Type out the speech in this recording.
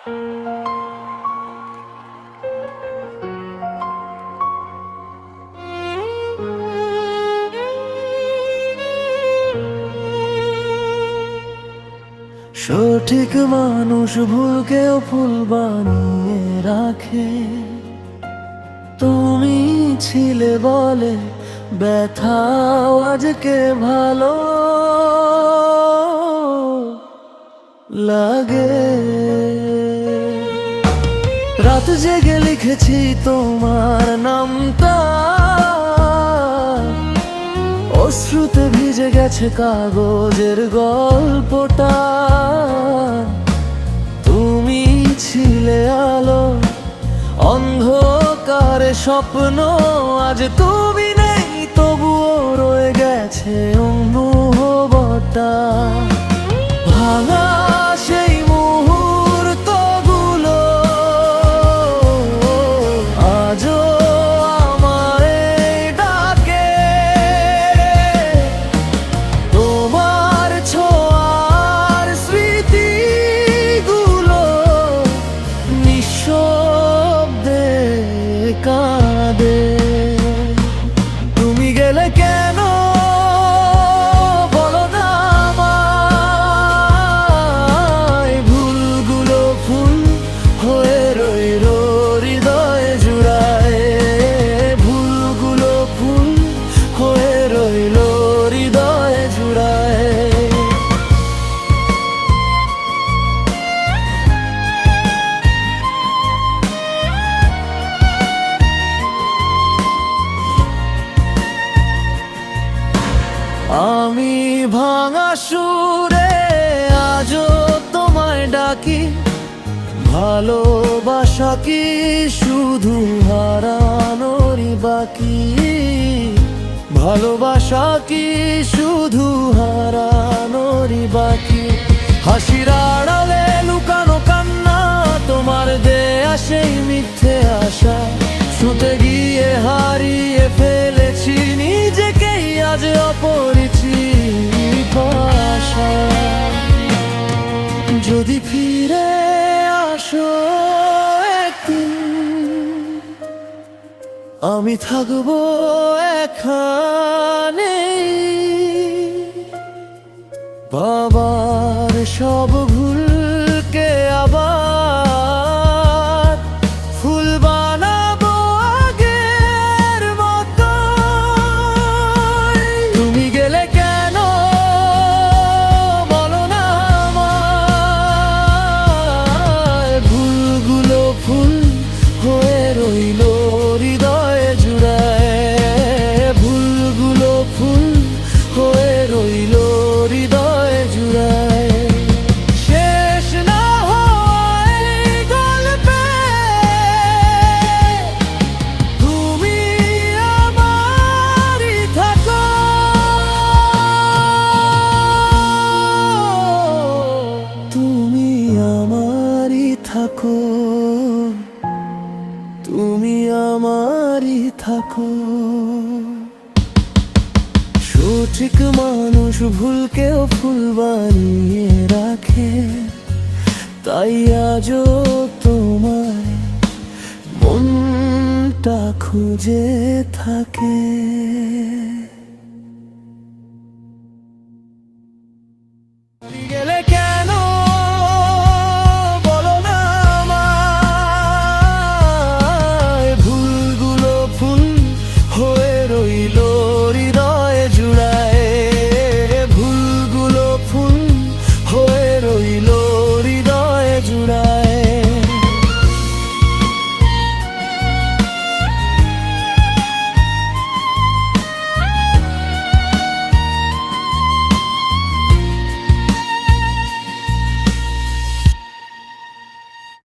সঠিক মানুষ ভুলকেও ফুল বানিয়ে রাখে। তুমি ছিলে বলে ব্যথাও আজকে ভালো লাগে। রাত জেগে লিখেছি তোমার নামটা, অশ্রুতে ভিজে গেছে কাগজের গল্পটা। তুমি ছিলে আলো, অন্ধকারে স্বপ্ন, আজ তুমি নেই তবুও রয়ে গেছে অনুভবটা। ভাঙা সেই মুহূর্তগুলো আজও আমায় ডাকে। তোমার ছোঁয়ার স্মৃতিগুলো নিঃশব্দে কাঁদে। তুমি গেলে কেন বলো না আমায়, ভুলগুলো ফুল হয়ে রইল হৃদয়ে জুড়ায়। ভুলগুলো ফুল হয়ে রইল হৃদয়ে জুড়ায়। আমি ভাঙা সুরে আজও তোমায় ডাকি, ভালোবাসা কি শুধু হারানোরই বাকি? ভালোবাসা কি শুধু হারানোরই বাকি? হাসির আড়ালে লুকানো কান্না, তোমার দেয়া সেই মিথ্যে আশা, ছুটে গিয়ে হারিয়ে ফেলেছি নিজেকেই আজ অপরিচিত ভাষা। যদি ফিরে আসো একদিন, আমি থাকবো এখানে। বাবার সব ভুলকে আবার ফুল বানাবো আগের মতো। তুমি গেলে কেন বলো না আমায়, ভুলগুলো ফুল হয়ে রইল হৃদয়ে জুড়ায়। ভুলগুলো ফুল হয়ে রইল হৃদয়ে জুড়ায়। শেষ না হয় গল্পে তুমি আমারই থাকো। তুমি আমারই থাকো, তুমি আমারই থাকো। সঠিক মানুষ ভুলকেও ফুল বানিয়ে রাখে, তাই আজও তোমায় মনটা খুঁজে থাকে।